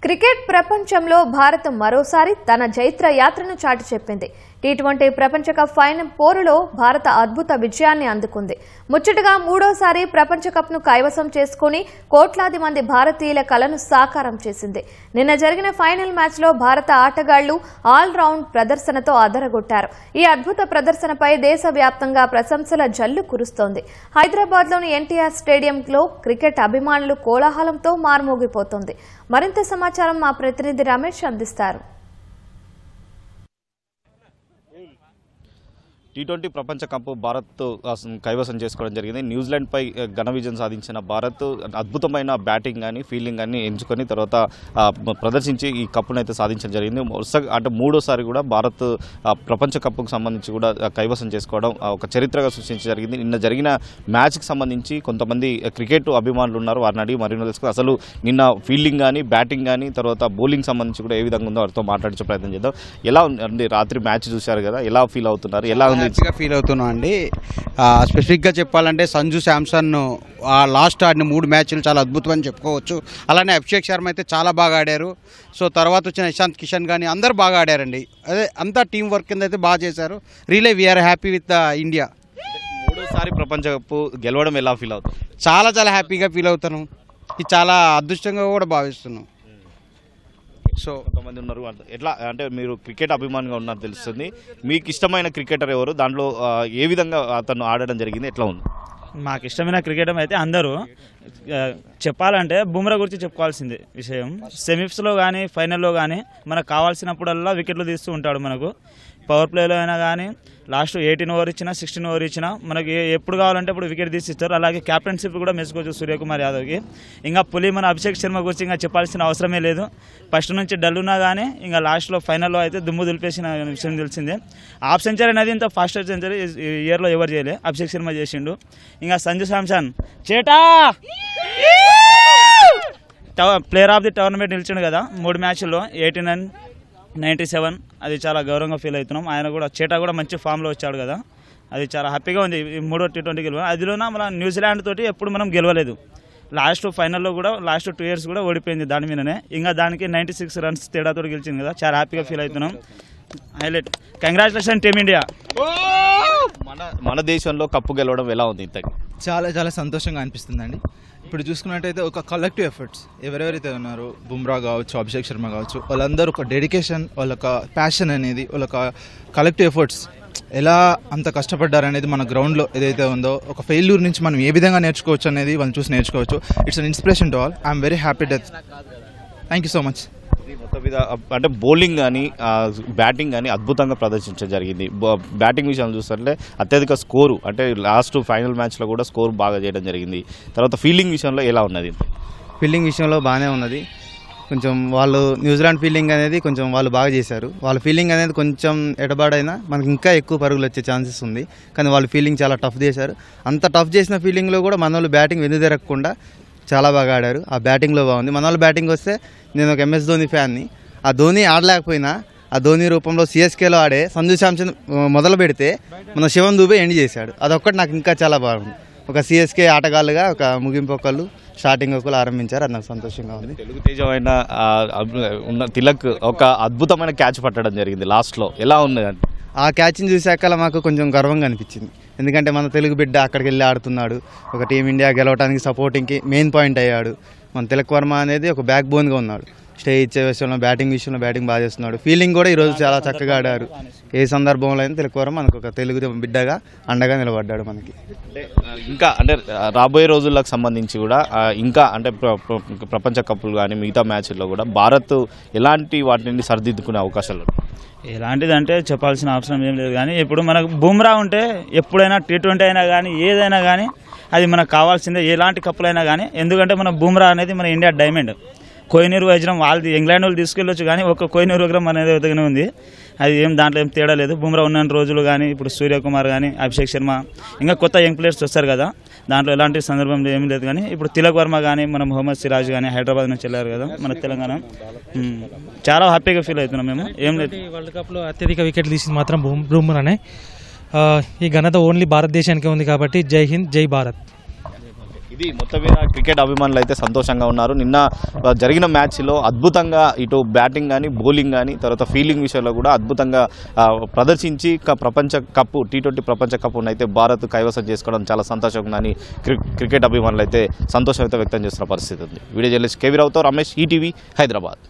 Cricket ప్రపంచంలో భారత్ మరోసారి తన జైత్ర యాత్రను చాటి చెప్పింది. టీ20 ప్రపంచ కప్ ఫైనల్ పోరులో భారత అద్భుత విజయాన్ని అందుకుంది. ముచ్చటగా మూడోసారి ప్రపంచ కప్ను కైవసం చేసుకుని కోట్లాది మంది భారతీయుల కలను సాకారం చేసింది. నిన్న జరిగిన ఫైనల్ మ్యాచ్లో భారత ఆటగాళ్లు ఆల్రౌండ్ ప్రదర్శనతో అదరగొట్టారు. ఈ అద్భుత ప్రదర్శనపై దేశవ్యాప్తంగా ప్రశంసల జల్లు కురుస్తోంది. హైదరాబాద్లోని ఎన్టీఆర్ స్టేడియంలో క్రికెట్ అభిమానులు కోలాహలంతో మార్మోగిపోతోంది. మరింత సమాచారం మా ప్రతినిధి రమేష్ అందిస్తారు. టీ20 ప్రపంచ కప్ భారత్ కైవసం చేసుకోవడం జరిగింది. న్యూజిలాండ్పై ఘన విజయం సాధించిన భారత్ అద్భుతమైన బ్యాటింగ్ కానీ ఫీల్డింగ్ కానీ ఎంచుకొని తర్వాత ప్రదర్శించి ఈ కప్పును అయితే సాధించడం జరిగింది. అంటే మూడోసారి కూడా భారత్ ప్రపంచ కప్కు సంబంధించి కూడా కైవసం చేసుకోవడం ఒక చరిత్రగా సృష్టించడం జరిగింది. నిన్న జరిగిన మ్యాచ్కి సంబంధించి కొంతమంది క్రికెట్ అభిమానులు ఉన్నారు, వారిని అడిగి మరిన్ని తెలుసుకుని అసలు నిన్న ఫీల్డింగ్ కానీ బ్యాటింగ్ కానీ తర్వాత బౌలింగ్ సంబంధించి కూడా ఏ విధంగా ఉందో వారితో మాట్లాడించే ప్రయత్నం చేద్దాం. ఎలా ఉంది రాత్రి మ్యాచ్ చూశారు కదా, ఎలా ఫీల్ అవుతున్నారు, ఎలా ఉంది? ఫీల్ అవుతున్నాం అండి. స్పెసిఫిక్గా చెప్పాలంటే సంజు శాంసన్ లాస్ట్ ఆడిన 3 మ్యాచ్లు చాలా అద్భుతం అని చెప్పుకోవచ్చు. అలానే అభిషేక్ శర్మ అయితే చాలా బాగా ఆడారు. సో తర్వాత వచ్చిన ఇషాంత్ కిషన్ కానీ అందరూ బాగా ఆడారండి. అదే అంతా టీం వర్క్ కింద అయితే బాగా చేశారు. Really we are happy with India. మూడోసారి ప్రపంచ కప్ గెలవడం ఎలా ఫీల్ అవుతుంది? చాలా హ్యాపీగా ఫీల్ అవుతాను. ఇది చాలా అదృష్టంగా కూడా భావిస్తున్నాం. సో కొంతమంది ఉన్నారు, ఎట్లా అంటే మీరు క్రికెట్ అభిమానిగా ఉన్నారు తెలుస్తుంది. మీకు ఇష్టమైన క్రికెటర్ ఎవరు, దాంట్లో ఏ విధంగా అతను ఆడడం జరిగింది, ఎట్లా ఉంది? మాకు ఇష్టమైన క్రికెటర్ అయితే అందరూ చెప్పాలంటే బుమ్రా గురించి చెప్పుకోవాల్సింది విషయం. సెమీస్లో కానీ ఫైనల్లో కానీ మనకు కావాల్సినప్పుడల్లా వికెట్లు తీస్తూ ఉంటాడు. మనకు పవర్ ప్లేలో అయినా కానీ లాస్ట్ 18 ఓవర్ ఇచ్చినా 16 ఓవర్ ఇచ్చినా మనకి ఎప్పుడు కావాలంటే ఇప్పుడు వికెట్ తీసి ఇస్తారు. అలాగే క్యాప్టెన్షిప్ కూడా మెచ్చుకోవచ్చు సూర్యకుమార్ యాదవ్కి. ఇంకా పులి మన అభిషేక్ శర్మ గురించి ఇంకా చెప్పాల్సిన అవసరమే లేదు. ఫస్ట్ నుంచి డల్ ఉన్నా కానీ ఇంకా లాస్ట్లో ఫైనల్లో అయితే దుమ్ము దులిపేసిన విషయం తెలిసిందే. హాఫ్ సెంచరీ అనేది ఇంత ఫాస్ట్ సెంచరీ ఇయర్లో ఎవరు చేయలే, అభిషేక్ శర్మ చేసిండు. ఇంకా సంజు శాంసన్ చేటా ప్లేయర్ ఆఫ్ ది టోర్నమెంట్ నిలిచిండు కదా 3 మ్యాచ్ల్లో 89, 97. అది చాలా గౌరవంగా ఫీల్ అవుతున్నాం. ఆయన కూడా చేటా కూడా మంచి ఫామ్లో వచ్చాడు కదా, అది చాలా హ్యాపీగా ఉంది. ఈ 3వ టీ20 గెలువ అదిలోన మన న్యూజిలాండ్ తోటి ఎప్పుడు మనం గెలవలేదు. లాస్ట్ ఫైనల్లో కూడా లాస్ట్ 2 ఇయర్స్ కూడా ఓడిపోయింది దాని మీదనే. ఇంకా దానికి 96 రన్స్ తేడాతో గెలిచింది కదా, చాలా హ్యాపీగా ఫీల్ అవుతున్నాం. Highlight, congratulation team India. మన దేశంలో కప్పు గెలవడం ఎలా ఉంది? ఇంతకి చాలా సంతోషంగా అనిపిస్తుందండి. ఇప్పుడు చూసుకున్నట్టయితే ఒక కలెక్టివ్ ఎఫర్ట్స్ ఎవరెవరైతే ఉన్నారో బుమ్రా కావచ్చు, అభిషేక్ శర్మ కావచ్చు, వాళ్ళందరూ ఒక డెడికేషన్, వాళ్ళ ప్యాషన్ అనేది, వాళ్ళ కలెక్టివ్ ఎఫర్ట్స్ ఎలా అంత కష్టపడ్డారనేది మన గ్రౌండ్లో ఏదైతే ఉందో ఒక ఫెయిల్యూర్ నుంచి మనం ఏ విధంగా నేర్చుకోవచ్చు అనేది వాళ్ళని చూసి నేర్చుకోవచ్చు. It's an inspiration to all. I'm very happy death. Thank you so much. మొత్తం మీద అంటే బౌలింగ్ కానీ బ్యాటింగ్ కానీ అద్భుతంగా ప్రదర్శించడం జరిగింది. బ్యాటింగ్ విషయంలో చూస్తుంటే అత్యధిక స్కోరు, అంటే లాస్ట్ ఫైనల్ మ్యాచ్లో కూడా స్కోర్ బాగా చేయడం జరిగింది. తర్వాత ఫీల్డింగ్ విషయంలో ఎలా ఉన్నది? ఫీల్డింగ్ విషయంలో బాగానే ఉన్నది. కొంచెం వాళ్ళు న్యూజిలాండ్ ఫీల్డింగ్ అనేది కొంచెం వాళ్ళు బాగా చేశారు. వాళ్ళ ఫీల్డింగ్ అనేది కొంచెం ఎడబాడైనా మనకి ఇంకా ఎక్కువ పరుగులు వచ్చే ఛాన్సెస్ ఉంది. కానీ వాళ్ళ ఫీల్డింగ్ చాలా టఫ్ చేశారు. అంత టఫ్ చేసిన ఫీల్డింగ్లో కూడా మన వాళ్ళు బ్యాటింగ్ వెనుదిరగకుండా చాలా బాగా ఆడారు. ఆ బ్యాటింగ్లో బాగుంది. మన వాళ్ళు బ్యాటింగ్ వస్తే నేను ఒక MS ధోని ఫ్యాన్ని. ఆ ధోని ఆడలేకపోయినా ఆ ధోని రూపంలో CSKలో ఆడే సంజు శాంసన్ మొదలు పెడితే మన శివన్ దూబే ఎండ్ చేశాడు. అదొక్కటి నాకు ఇంకా చాలా బాగుంది. ఒక CSK ఆటగాళ్ళుగా ఒక ముగింపు ఒకళ్ళు స్టార్టింగ్ ఒకళ్ళు ఆరంభించారు. అది నాకు సంతోషంగా ఉంది. తెలుగు తేజమైన తిలక్ ఒక అద్భుతమైన క్యాచ్ పట్టడం జరిగింది లాస్ట్లో, ఎలా ఉన్నది? ఆ క్యాచ్ని చూశాక మాకు కొంచెం గర్వంగా అనిపించింది. ఎందుకంటే మన తెలుగు బిడ్డ అక్కడికి వెళ్ళి ఆడుతున్నాడు. ఒక టీమిండియా గెలవడానికి సపోర్టింగ్కి మెయిన్ పాయింట్ అయ్యాడు. మన తిలక్ వర్మ అనేది ఒక బ్యాక్ బోన్గా ఉన్నాడు. స్టే ఇచ్చే విషయంలో బ్యాటింగ్ బాగా చేస్తున్నాడు. ఫీల్డింగ్ కూడా ఈరోజు చాలా చక్కగా ఆడారు. ఏ సందర్భంలో అయినా తిలక్ వర్మ మనకు ఒక తెలుగు బిడ్డగా అండగా నిలబడ్డాడు మనకి. ఇంకా అంటే రాబోయే రోజులకు సంబంధించి కూడా ఇంకా అంటే ప్రపంచ కప్పులు కానీ మిగతా మ్యాచ్ల్లో కూడా భారత్ ఎలాంటి వాటిని సరిదిద్దుకునే అవకాశాలు? ఎలాంటిదంటే చెప్పాల్సిన అవసరం ఏం లేదు. కానీ ఇప్పుడు మనకు బుమ్రా ఉంటే ఎప్పుడైనా టీ20 అయినా కానీ ఏదైనా కానీ అది మనకు కావాల్సిందే, ఎలాంటి కప్పులైనా కానీ. ఎందుకంటే మన బుమ్రా అనేది మన ఇండియా డైమండ్. కోహినూర్ వజ్రం వాళ్ళది ఇంగ్లాండ్ వాళ్ళు తీసుకెళ్ళొచ్చు, కానీ ఒక కోహినూర్ వజ్రం అనేది దగ్గర ఉంది. అది దాంట్లో ఏం తేడా లేదు. బుమ్రా ఉన్న రోజులు కానీ ఇప్పుడు సూర్యకుమార్ కానీ అభిషేక్ శర్మ ఇంకా కొత్త యంగ్ ప్లేయర్స్ వస్తారు కదా, దాంట్లో ఎలాంటి సందర్భం ఏమీ లేదు. కానీ ఇప్పుడు తిలక్ వర్మ కానీ మన మొహమ్మద్ సిరాజ్ కానీ హైదరాబాద్ నుంచి వెళ్ళారు కదా మన తెలంగాణ. చాలా హ్యాపీగా ఫీల్ అవుతున్నాం మేము. ఏం లేదు, వరల్డ్ కప్లో అత్యధిక వికెట్లు తీసింది మాత్రం బుమ్రానే. ఈ ఘనత ఓన్లీ భారతదేశానికే ఉంది కాబట్టి జై హింద్, జై భారత్. ఇది మొత్తం మీద క్రికెట్ అభిమానులు అయితే సంతోషంగా ఉన్నారు. నిన్న జరిగిన మ్యాచ్లో అద్భుతంగా ఇటు బ్యాటింగ్ కానీ బౌలింగ్ కానీ తర్వాత ఫీల్డింగ్ విషయంలో కూడా అద్భుతంగా ప్రదర్శించి ప్రపంచ కప్ T20 ప్రపంచ కప్ అయితే భారత్ కైవసం చేసుకోవడం చాలా సంతోషంగా ఉందని క్రికెట్ అభిమానులు అయితే సంతోషం అయితే వ్యక్తం చేస్తున్న పరిస్థితి ఉంది. వీడియో జర్నలిస్ట్ కేవీ రావుతో రమేష్, ఈటీవీ, హైదరాబాద్.